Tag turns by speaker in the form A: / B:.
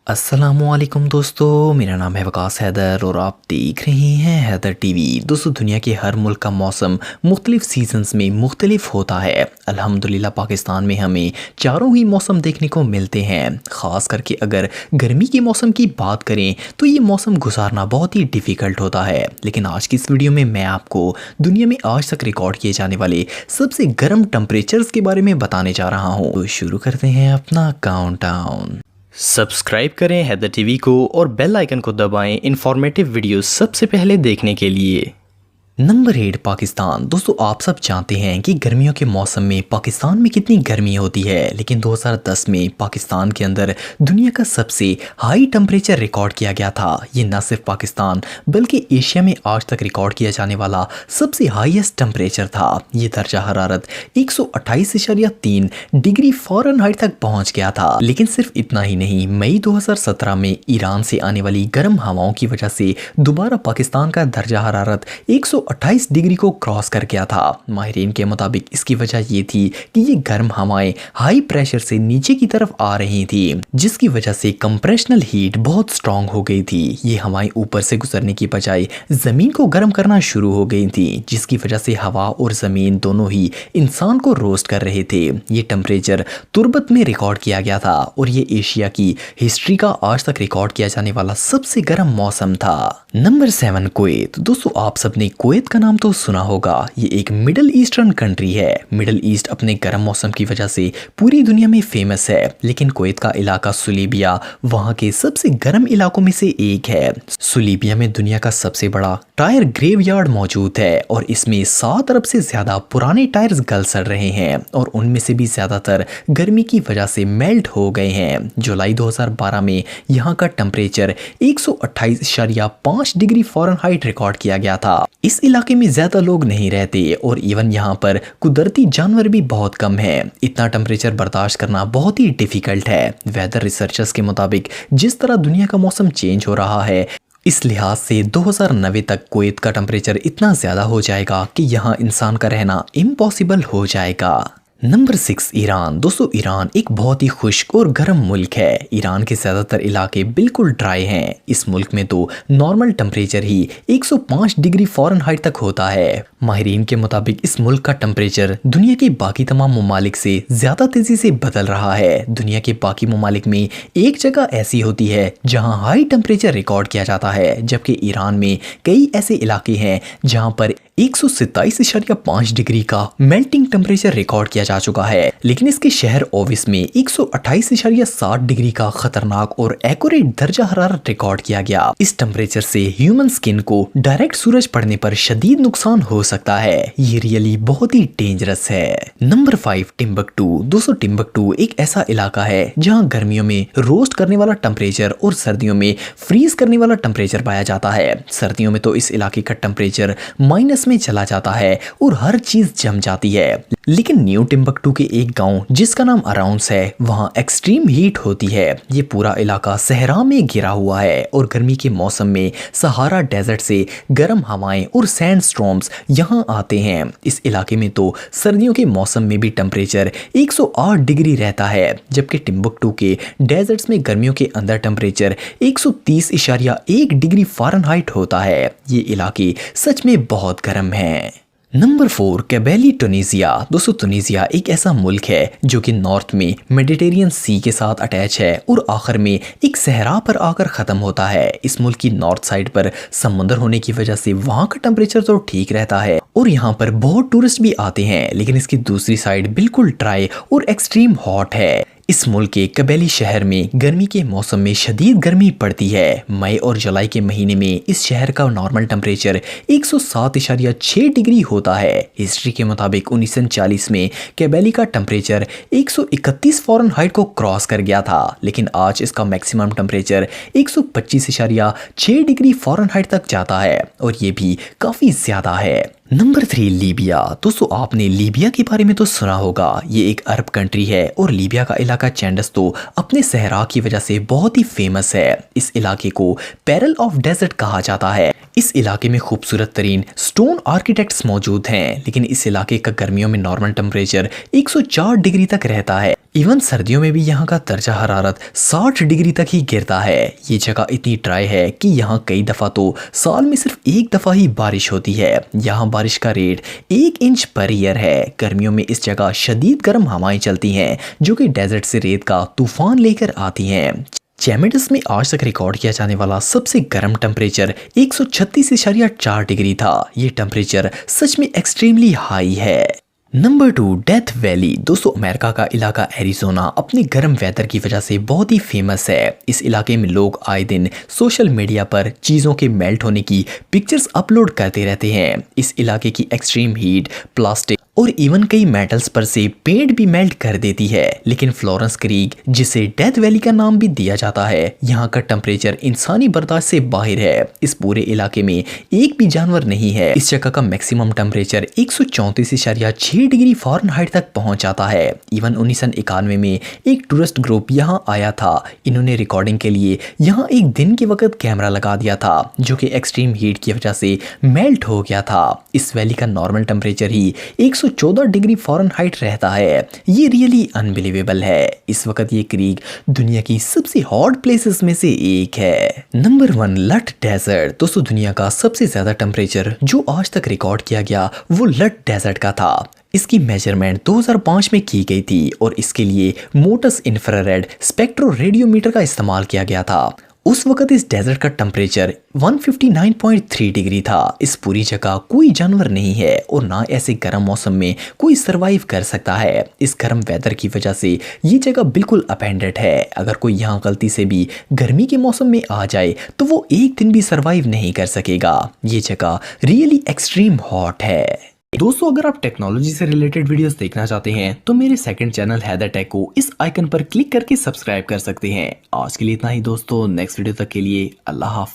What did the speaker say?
A: अस्सलामुअलैकुम दोस्तों, मेरा नाम है वकास हैदर और आप देख रहे हैं हैदर टीवी। दोस्तों, दुनिया के हर मुल्क का मौसम मुख्तलिफ सीजन्स में मुख्तलिफ होता है। अल्हम्दुलिल्लाह पाकिस्तान में हमें चारों ही मौसम देखने को मिलते हैं। ख़ास करके अगर गर्मी के मौसम की बात करें तो ये मौसम गुजारना बहुत ही डिफ़िकल्ट होता है। लेकिन आज की इस वीडियो में मैं आपको दुनिया में आज तक रिकॉर्ड किए जाने वाले सबसे गर्म टेम्परेचर्स के बारे में बताने जा रहा हूँ। तो शुरू करते हैं अपना काउंटडाउन। सब्सक्राइब करें हैदर टीवी को और बेल आइकन को दबाएं इंफॉर्मेटिव वीडियो सबसे पहले देखने के लिए। नंबर 8 पाकिस्तान। दोस्तों, आप सब जानते हैं कि गर्मियों के मौसम में पाकिस्तान में कितनी गर्मी होती है, लेकिन 2010 में पाकिस्तान के अंदर दुनिया का सबसे हाई टेम्परेचर रिकॉर्ड किया गया था। ये न सिर्फ पाकिस्तान बल्कि एशिया में आज तक रिकॉर्ड किया जाने वाला सबसे हाईएस्ट टेम्परेचर था। ये दर्जा हरारत 128.3 डिग्री फ़ारेनहाइट तक पहुंच गया था। लेकिन सिर्फ इतना ही नहीं, मई 2017 में ईरान से आने वाली गर्म हवाओं की वजह से दोबारा पाकिस्तान का दर्जा हरारत 128 डिग्री को क्रॉस कर गया था। माहिरीन के मुताबिक इसकी वजह ये थी कि ये गर्म हवाएं हाई प्रेशर से नीचे की तरफ आ रही थी, जिसकी वजह से कंप्रेशनल हीट बहुत स्ट्रांग हो गई थी। ये हवाएं ऊपर से गुजरने की बजाय जमीन को गर्म करना शुरू हो गई थी, जिसकी वजह से हवा और जमीन दोनों ही इंसान को रोस्ट कर रहे थे। ये टेम्परेचर तुर्बत में रिकॉर्ड किया गया था और ये एशिया की हिस्ट्री का आज तक रिकॉर्ड किया जाने वाला सबसे गर्म मौसम था। Number 7 Kuwait. दोस्तों, आप सबने कुवैत का नाम तो सुना होगा। ये एक मिडल ईस्टर्न कंट्री है। मिडल ईस्ट अपने गर्म मौसम की वजह से पूरी दुनिया में फेमस है, लेकिन कुवैत का इलाका सुलेबिया वहाँ के सबसे गर्म इलाकों में से एक है। सुलेबिया में दुनिया का सबसे बड़ा टायर ग्रेवयार्ड मौजूद है और इसमें 7 अरब से ज्यादा पुराने टायर्स गल सड़ रहे हैं और उनमें से भी ज्यादातर गर्मी की वजह से मेल्ट हो गए हैं। जुलाई 2012 में यहाँ का टेम्परेचर 128.5 डिग्री फ़ारेनहाइट रिकॉर्ड किया गया था। इस इलाके में ज्यादा लोग नहीं रहते और इवन यहाँ पर कुदरती जानवर भी बहुत कम है। इतना टेम्परेचर बर्दाश्त करना बहुत ही डिफिकल्ट है। वेदर रिसर्चर्स के मुताबिक जिस तरह दुनिया का मौसम चेंज हो रहा है, इस लिहाज से 2090 तक कुवैत का टेम्परेचर इतना ज़्यादा हो जाएगा कि यहाँ इंसान का रहना इम्पॉसिबल हो जाएगा। Number 6 Iran. दोस्तों, ईरान एक बहुत ही खुश्क और गर्म मुल्क है। ईरान के ज़्यादातर इलाके बिल्कुल ड्राई हैं। इस मुल्क में तो नॉर्मल टेम्परेचर ही 105 डिग्री फ़ारेनहाइट तक होता है। माहिरीन के मुताबिक इस मुल्क का टेम्परेचर दुनिया के बाकी तमाम ममालिक से ज़्यादा तेज़ी से बदल रहा है। दुनिया के बाकी ममालिक में एक जगह ऐसी होती है जहाँ हाई टेम्परेचर रिकॉर्ड किया जाता है, जबकि ईरान में कई ऐसे इलाके हैं जहाँ पर 127.5 डिग्री का मेल्टिंग टेम्परेचर रिकॉर्ड किया जा चुका है। लेकिन इसके शहर ओविस में 128.7 डिग्री का खतरनाक और एक्यूरेट दर्जा हरारत रिकॉर्ड किया गया। इस टेम्परेचर से ह्यूमन स्किन को डायरेक्ट सूरज पड़ने पर शदीद नुकसान हो सकता है। ये रियली बहुत ही डेंजरस है। Number 5 Timbuktu. दोस्तों, टिम्बकटू एक ऐसा इलाका है जहाँ गर्मियों में रोस्ट करने वाला टेम्परेचर और सर्दियों में फ्रीज करने वाला टेम्परेचर पाया जाता है। सर्दियों में तो इस इलाके का टेम्परेचर माइनस में चला जाता है और हर चीज जम जाती है। लेकिन न्यू टिम्बकटू के एक गांव जिसका नाम अराउंस है, वहां एक्सट्रीम हीट होती है। ये पूरा इलाका सहरा में घिरा हुआ है और गर्मी के मौसम में सहारा डेजर्ट से गर्म हवाएं और सैंड स्टॉर्म्स यहां आते हैं। इस इलाके में तो सर्दियों के मौसम में भी टेम्परेचर 108 डिग्री रहता है, जबकि टिम्बकटू के डेजर्ट्स में गर्मियों के अंदर टेम्परेचर 130.1 डिग्री फ़ारेनहाइट होता है। ये इलाके सच में बहुत गर्म है। नंबर 4 कैबेली टूनीसिया। दोस्तों, टूनीसिया एक ऐसा मुल्क है जो कि नॉर्थ में मेडिटेरियन सी के साथ अटैच है और आखिर में एक सहरा पर आकर ख़त्म होता है। इस मुल्क की नॉर्थ साइड पर समुंदर होने की वजह से वहाँ का टेम्परेचर तो ठीक रहता है और यहाँ पर बहुत टूरिस्ट भी आते हैं, लेकिन इसकी दूसरी साइड बिल्कुल ड्राई और एक्सट्रीम हॉट है। इस मुल्क के कबेली शहर में गर्मी के मौसम में शदीद गर्मी पड़ती है। मई और जुलाई के महीने में इस शहर का नॉर्मल टेम्परेचर 107.6 डिग्री होता है। हिस्ट्री के मुताबिक 1940 में कबेली का टेम्परेचर 131 फ़ारेनहाइट को क्रॉस कर गया था, लेकिन आज इसका मैक्सिमम टेम्परेचर 125.6 डिग्री फ़ारेनहाइट तक जाता है और ये भी काफ़ी ज़्यादा है। Number 3 Libya. दोस्तों, आपने लीबिया के बारे में तो सुना होगा। ये एक अरब कंट्री है और लीबिया का इलाका चैंडस तो अपने सहरा की वजह से बहुत ही फेमस है। इस इलाके को पेरल ऑफ डेजर्ट कहा जाता है। इस इलाके में खूबसूरत तरीन स्टोन आर्किटेक्ट्स मौजूद हैं, लेकिन इस इलाके का गर्मियों में नॉर्मल टेम्परेचर 104 डिग्री तक रहता है। इवन सर्दियों में भी यहाँ का दर्जा हरारत 60 डिग्री तक ही गिरता है। ये जगह इतनी ड्राई है कि यहाँ कई दफ़ा तो साल में सिर्फ एक दफ़ा ही बारिश होती है। यहाँ बारिश का रेट 1 इंच पर ईयर है। गर्मियों में इस जगह शदीद गर्म हवाएं चलती हैं जो कि डेजर्ट से रेत का तूफान लेकर आती हैं। चैमेडस में आज तक रिकॉर्ड किया जाने वाला सबसे गर्म टेम्परेचर 136.4 डिग्री था। ये टेम्परेचर सच में एक्सट्रीमली हाई है। Number 2, death valley. दोस्तों, अमेरिका का इलाका एरिज़ोना अपने गर्म वेदर की वजह से बहुत ही फेमस है। इस इलाके में लोग आए दिन सोशल मीडिया पर चीज़ों के मेल्ट होने की पिक्चर्स अपलोड करते रहते हैं। इस इलाके की एक्सट्रीम हीट, प्लास्टिक और इवन कई मेटल्स पर से पेंट भी मेल्ट कर देती है। लेकिन फ्लोरेंस क्रीक, जिसे डेथ वैली का नाम भी दिया जाता है, यहाँ का टेम्परेचर इंसानी बर्दाश्त से बाहर है। इस पूरे इलाके में एक भी जानवर नहीं है। इस जगह का मैक्सिमम टेम्परेचर 134.6 डिग्री फ़ारेनहाइट तक पहुंच जाता है। इवन 1991 में एक टूरिस्ट ग्रुप यहाँ आया था। इन्होंने रिकॉर्डिंग के लिए यहाँ एक दिन के वक्त कैमरा लगा दिया था जो कि एक्सट्रीम हीट की वजह से मेल्ट हो गया था। इस वैली का नॉर्मल टेम्परेचर ही 114 डिग्री फ़ारेनहाइट रहता है। ये रियली अनबिलीवेबल है। इस वक्त ये क्रीक दुनिया की सबसे हॉट प्लेसेस में से एक है। नंबर 1, लट डेजर्ट। दोस्तों, दुनिया का सबसे ज्यादा टेम्परेचर जो आज तक रिकॉर्ड किया गया वो लट डेजर्ट का था। इसकी मेजरमेंट 2005 में की गई थी और इसके लिए मोटस इंफ्रारेड स्पेक्ट्रो रेडियोमीटर का इस्तेमाल किया गया था। उस वक्त इस डेजर्ट का टेम्परेचर 159.3 डिग्री था। इस पूरी जगह कोई जानवर नहीं है और ना ऐसे गर्म मौसम में कोई सरवाइव कर सकता है। इस गर्म वेदर की वजह से ये जगह बिल्कुल अपेंडेड है। अगर कोई यहाँ गलती से भी गर्मी के मौसम में आ जाए तो वो एक दिन भी सरवाइव नहीं कर सकेगा। ये जगह रियली एक्सट्रीम हॉट है। दोस्तों, अगर आप टेक्नोलॉजी से रिलेटेड वीडियोस देखना चाहते हैं तो मेरे सेकंड चैनल हैदर टेक को इस आइकन पर क्लिक करके सब्सक्राइब कर सकते हैं। आज के लिए इतना ही दोस्तों, नेक्स्ट वीडियो तक के लिए अल्लाह हाफ़िज़।